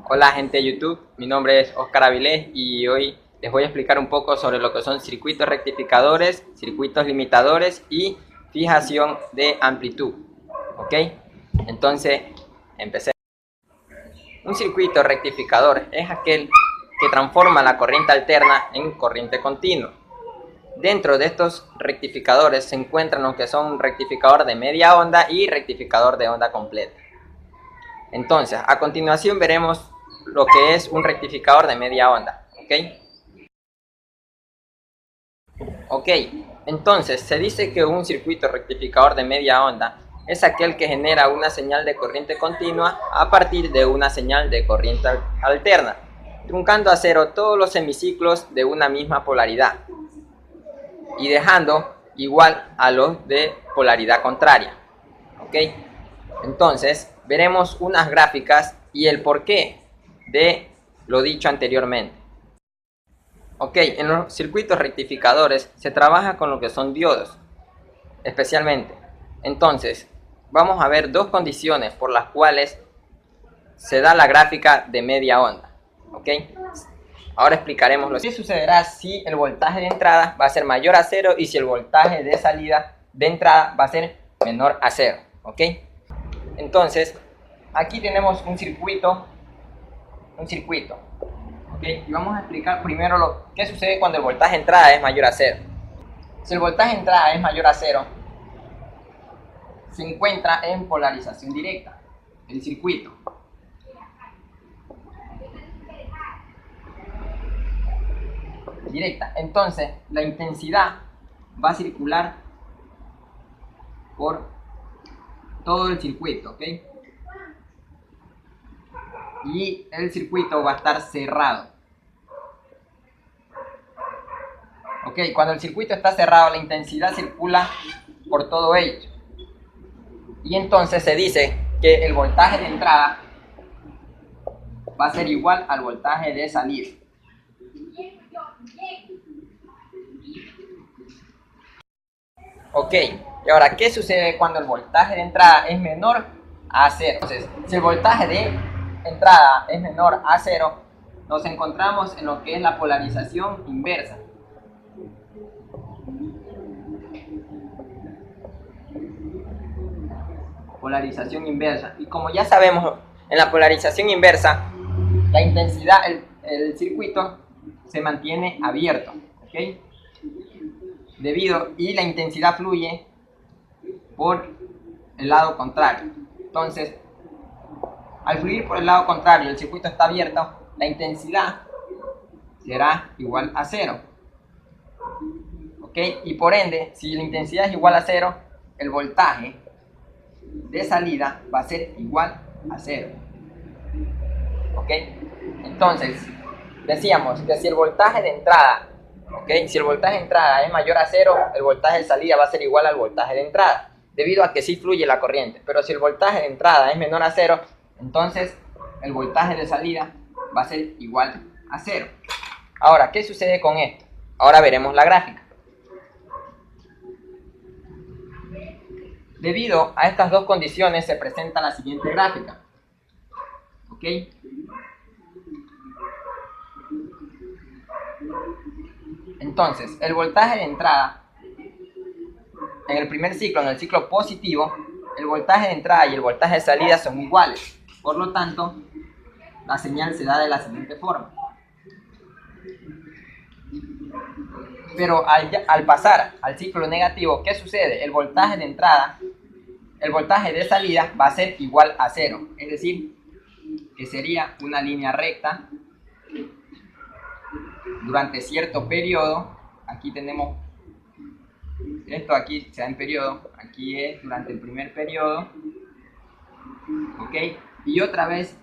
Hola gente de YouTube, mi nombre es Oscar Avilés y hoy les voy a explicar un poco sobre lo que son circuitos rectificadores, circuitos limitadores y fijación de amplitud. ¿Ok? Entonces, empecemos. Un circuito rectificador es aquel que transforma la corriente alterna en corriente continua. Dentro de estos rectificadores se encuentran lo que son un rectificador de media onda y rectificador de onda completa. Entonces, a continuación veremos lo que es un rectificador de media onda. ¿Ok? Entonces, se dice que un circuito rectificador de media onda es aquel que genera una señal de corriente continua a partir de una señal de corriente alterna, truncando a cero todos los semiciclos de una misma polaridad y dejando igual a los de polaridad contraria. ¿Ok? Entonces, veremos unas gráficas y el porqué de lo dicho anteriormente. Ok, en los circuitos rectificadores se trabaja con lo que son diodos, especialmente. Entonces, vamos a ver dos condiciones por las cuales se da la gráfica de media onda. Ok, ahora explicaremos lo que sucederá si el voltaje de entrada va a ser mayor a cero y si el voltaje de salida de entrada va a ser menor a cero. Ok, entonces aquí tenemos un circuito. ¿Okay? Y vamos a explicar primero lo que sucede cuando el voltaje de entrada es mayor a cero. Si el voltaje de entrada es mayor a cero, se encuentra en polarización directa el circuito. Directa. Entonces, la intensidad va a circular por todo el circuito, ¿ok? Y el circuito va a estar cerrado. Ok, cuando el circuito está cerrado, la intensidad circula por todo ello. Y entonces se dice que el voltaje de entrada va a ser igual al voltaje de salida. Ok, y ahora, ¿qué sucede cuando el voltaje de entrada es menor a cero? Entonces, si el voltaje de entrada es menor a cero, nos encontramos en lo que es la polarización inversa. Polarización inversa. Y como ya sabemos, en la polarización inversa, la intensidad, el circuito se mantiene abierto, ¿ok? Y la intensidad fluye por el lado contrario. Entonces, al fluir por el lado contrario, el circuito está abierto, la intensidad será igual a cero. ¿Ok? Y por ende, si la intensidad es igual a cero, el voltaje de salida va a ser igual a cero. ¿Ok? Entonces, decíamos que si el voltaje de entrada, si el voltaje de entrada es mayor a cero, el voltaje de salida va a ser igual al voltaje de entrada, debido a que sí fluye la corriente. Pero si el voltaje de entrada es menor a cero, entonces el voltaje de salida va a ser igual a cero. Ahora, ¿qué sucede con esto? Ahora veremos la gráfica. Debido a estas dos condiciones se presenta la siguiente gráfica. ¿Ok? Entonces, el voltaje de entrada en el primer ciclo, en el ciclo positivo, el voltaje de entrada y el voltaje de salida son iguales. Por lo tanto, la señal se da de la siguiente forma. Pero al pasar al ciclo negativo, ¿qué sucede? El voltaje de entrada, el voltaje de salida va a ser igual a cero. Es decir, que sería una línea recta durante cierto periodo. Aquí tenemos esto, aquí se da en periodo, aquí es durante el primer periodo, ¿ok? Y otra vez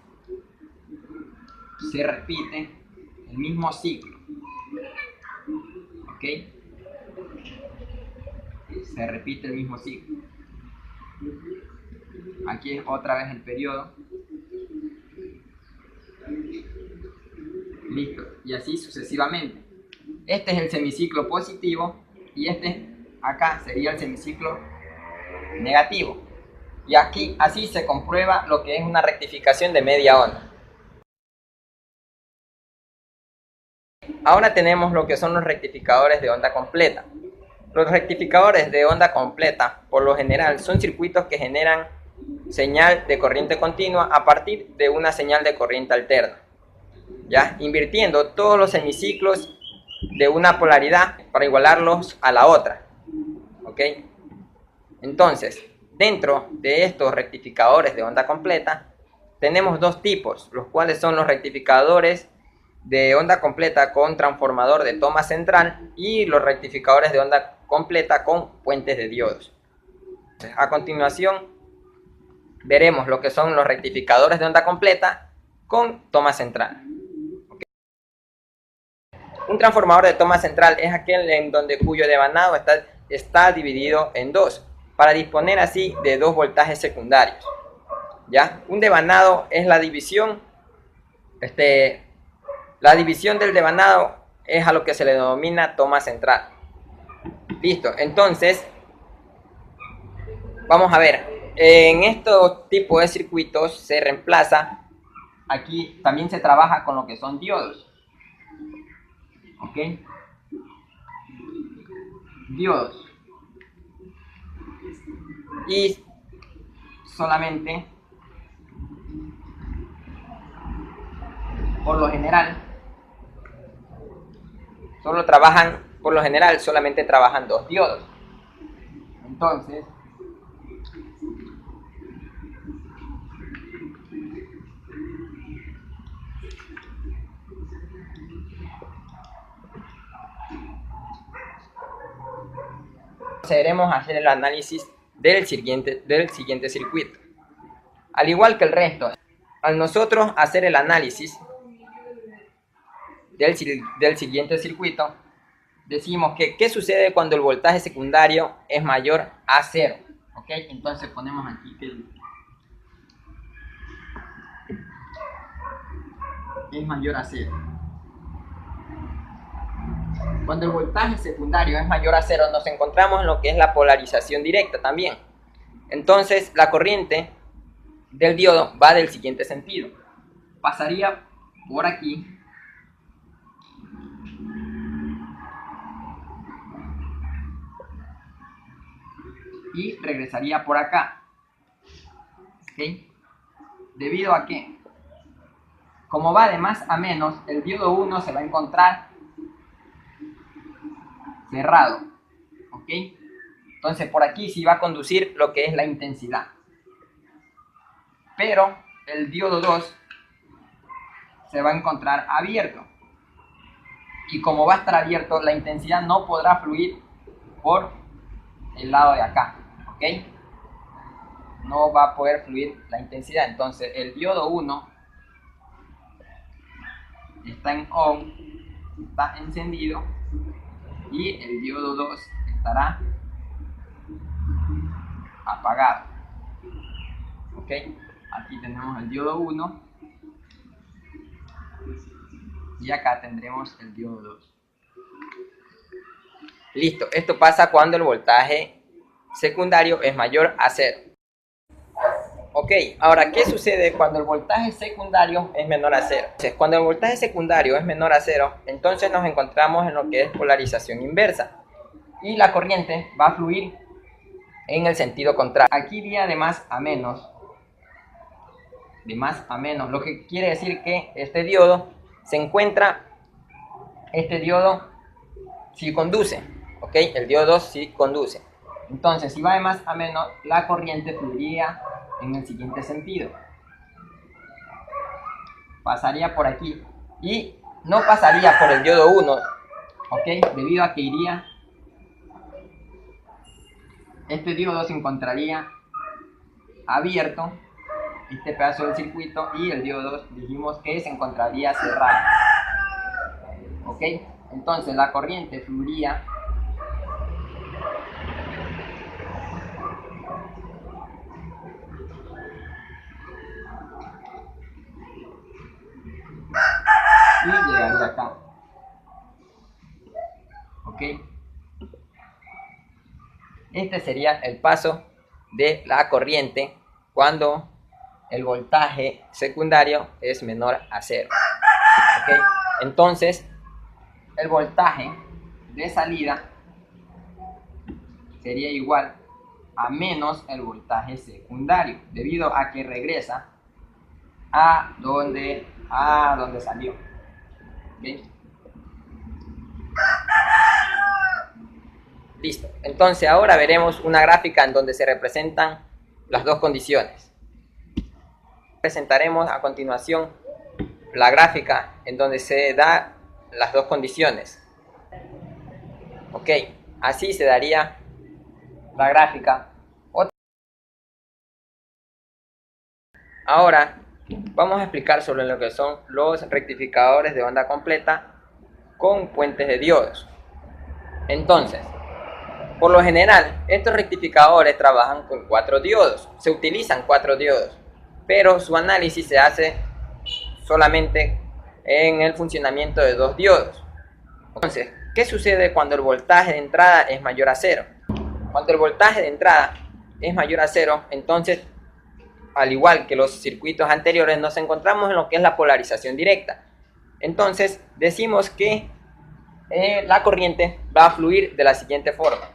se repite el mismo ciclo, ¿ok? Se repite el mismo ciclo. Aquí es otra vez el periodo. Listo, y así sucesivamente. Este es el semiciclo positivo y este acá sería el semiciclo negativo. Y aquí así se comprueba lo que es una rectificación de media onda. Ahora tenemos lo que son los rectificadores de onda completa. Los rectificadores de onda completa, por lo general, son circuitos que generan señal de corriente continua a partir de una señal de corriente alterna, ¿ya? Invirtiendo todos los semiciclos de una polaridad para igualarlos a la otra, ¿ok? Entonces, dentro de estos rectificadores de onda completa, tenemos dos tipos, los cuales son los rectificadores de onda completa con transformador de toma central y los rectificadores de onda completa con puentes de diodos. A continuación, veremos lo que son los rectificadores de onda completa con toma central. ¿Okay? Un transformador de toma central es aquel en donde cuyo devanado está dividido en dos, para disponer así de dos voltajes secundarios. ¿Ya? Un devanado es la división, la división del devanado es a lo que se le denomina toma central. Listo, entonces, vamos a ver, en estos tipos de circuitos se reemplaza, aquí también se trabaja con lo que son diodos. ¿Ok? Diodos. Y solamente, por lo general, solamente trabajan dos diodos. Entonces, procederemos a hacer el análisis del siguiente circuito. Al igual que el resto, al nosotros hacer el análisis del siguiente circuito, decimos que ¿qué sucede cuando el voltaje secundario es mayor a 0? ¿Ok? Entonces ponemos aquí que es mayor a 0. Cuando el voltaje secundario es mayor a 0, nos encontramos en lo que es la polarización directa también. Entonces, la corriente del diodo va del siguiente sentido. Pasaría por aquí. Y regresaría por acá. ¿Ok? ¿Debido a qué? Como va de más a menos, el diodo 1 se va a encontrar cerrado. ¿Ok? Entonces por aquí sí va a conducir lo que es la intensidad. Pero el diodo 2 se va a encontrar abierto. Y como va a estar abierto, la intensidad no podrá fluir por el lado de acá. ¿Ok? No va a poder fluir la intensidad. Entonces el diodo 1 está en on, está encendido, y el diodo 2 estará apagado. ¿Ok? Aquí tenemos el diodo 1 y acá tendremos el diodo 2. Listo, esto pasa cuando el voltaje secundario es mayor a 0. Ok, ahora, ¿qué sucede cuando el voltaje secundario es menor a 0? Entonces, cuando el voltaje secundario es menor a 0, entonces nos encontramos en lo que es polarización inversa. Y la corriente va a fluir en el sentido contrario. Aquí iría de más a menos. De más a menos, lo que quiere decir que este diodo sí conduce. Ok, el diodo sí conduce. Entonces, si va de más a menos, la corriente fluiría en el siguiente sentido. Pasaría por aquí y no pasaría por el diodo 1, ¿ok? Debido a que este diodo se encontraría abierto, este pedazo del circuito, y el diodo 2 dijimos que se encontraría cerrado. ¿Ok? Entonces la corriente fluiría y llegaría acá. ¿Ok? Este sería el paso de la corriente cuando el voltaje secundario es menor a 0. ¿Ok? Entonces, el voltaje de salida sería igual a menos el voltaje secundario, debido a que regresa a donde salió. ¿Okay? Listo. Entonces ahora veremos una gráfica en donde se representan las dos condiciones. Presentaremos a continuación la gráfica en donde se da las dos condiciones. Ok, así se daría la gráfica. Ahora vamos a explicar sobre lo que son los rectificadores de onda completa con puentes de diodos. Entonces, por lo general, estos rectificadores trabajan con 4 diodos, se utilizan 4 diodos, pero su análisis se hace solamente en el funcionamiento de 2 diodos. Entonces, ¿qué sucede cuando el voltaje de entrada es mayor a 0? Cuando el voltaje de entrada es mayor a 0, entonces, al igual que los circuitos anteriores, nos encontramos en lo que es la polarización directa. Entonces, decimos que la corriente va a fluir de la siguiente forma.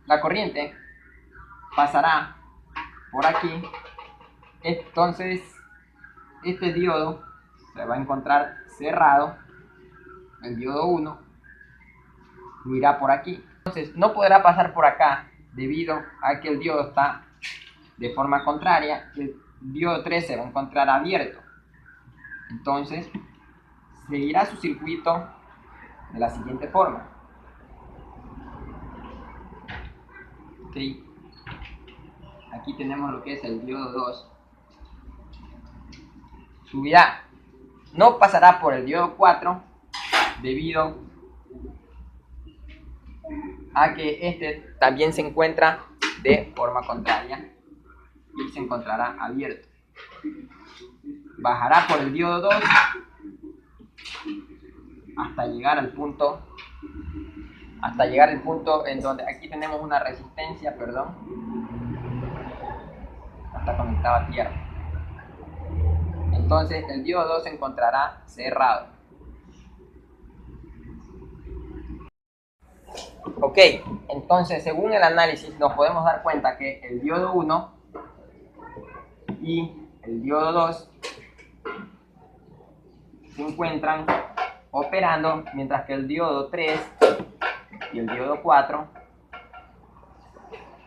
La corriente pasará por aquí. Entonces, este diodo se va a encontrar cerrado. El diodo 1 fluirá por aquí. Entonces, no podrá pasar por acá debido a que el diodo está de forma contraria. El diodo 3 se va a encontrar abierto. Entonces, seguirá su circuito de la siguiente forma. ¿Okay? Aquí tenemos lo que es el diodo 2. Subirá. No pasará por el diodo 4 debido a que este también se encuentra de forma contraria y se encontrará abierto. Bajará por el diodo 2 hasta llegar al punto en donde aquí tenemos una resistencia, está conectado a tierra. Entonces el diodo 2 se encontrará cerrado. Ok, entonces según el análisis nos podemos dar cuenta que el diodo 1 y el diodo 2 se encuentran operando, mientras que el diodo 3 y el diodo 4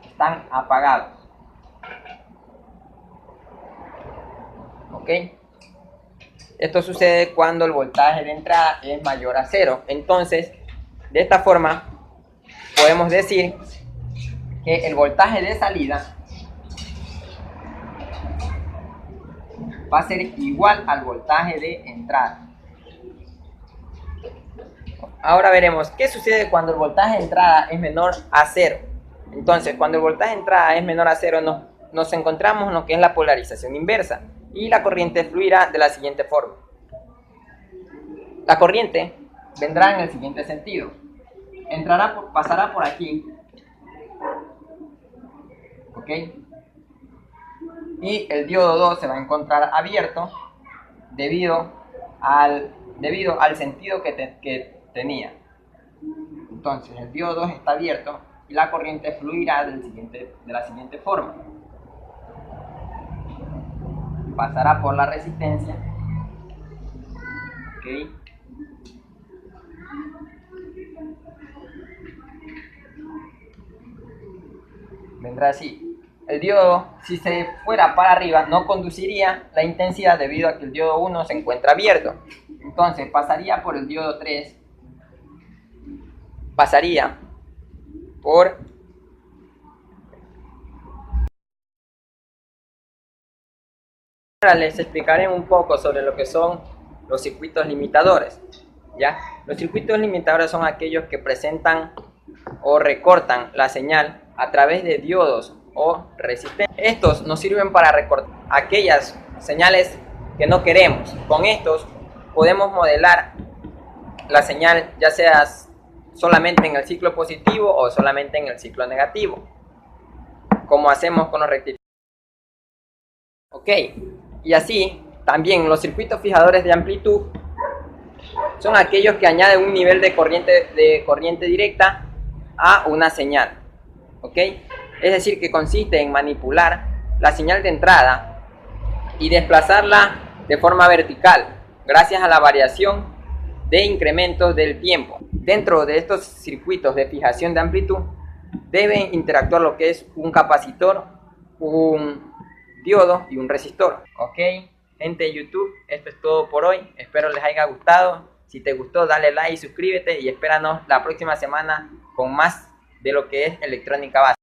están apagados. ¿Ok? Esto sucede cuando el voltaje de entrada es mayor a 0. Entonces, de esta forma, podemos decir que el voltaje de salida va a ser igual al voltaje de entrada. Ahora veremos qué sucede cuando el voltaje de entrada es menor a 0. Entonces, cuando el voltaje de entrada es menor a 0, nos encontramos en lo que es la polarización inversa y la corriente fluirá de la siguiente forma. La corriente vendrá en el siguiente sentido. Pasará por aquí. ¿Ok? Y el diodo 2 se va a encontrar abierto debido al sentido que tenía. Entonces el diodo 2 está abierto y la corriente fluirá de la siguiente forma. Pasará por la resistencia. ¿Ok? Vendrá así. El diodo, si se fuera para arriba, no conduciría la intensidad debido a que el diodo 1 se encuentra abierto. Entonces pasaría por el diodo 3, pasaría por ahora les explicaré un poco sobre lo que son los circuitos limitadores. ¿Ya? Los circuitos limitadores son aquellos que presentan o recortan la señal a través de diodos o resistencias. Estos nos sirven para recortar aquellas señales que no queremos. Con estos podemos modelar la señal, ya sea solamente en el ciclo positivo o solamente en el ciclo negativo, como hacemos con los rectificadores. Ok, y así también los circuitos fijadores de amplitud son aquellos que añaden un nivel de corriente directa a una señal, ¿ok? Es decir, que consiste en manipular la señal de entrada y desplazarla de forma vertical gracias a la variación de incrementos del tiempo. Dentro de estos circuitos de fijación de amplitud deben interactuar lo que es un capacitor, un diodo y un resistor. Ok, gente de YouTube, esto es todo por hoy. Espero les haya gustado. Si te gustó, dale like y suscríbete y espéranos la próxima semana con más de lo que es electrónica básica.